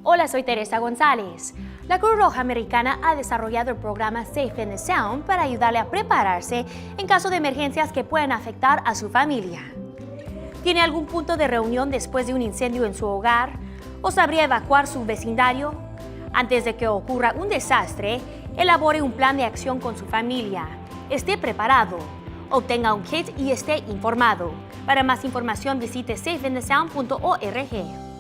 Hola, soy Teresa González. La Cruz Roja Americana ha desarrollado el programa Safe in the Sound para ayudarle a prepararse en caso de emergencias que puedan afectar a su familia. ¿Tiene algún punto de reunión después de un incendio en su hogar? ¿O sabría evacuar su vecindario? Antes de que ocurra un desastre, elabore un plan de acción con su familia. Esté preparado. Obtenga un kit y esté informado. Para más información visite safeinthesound.org.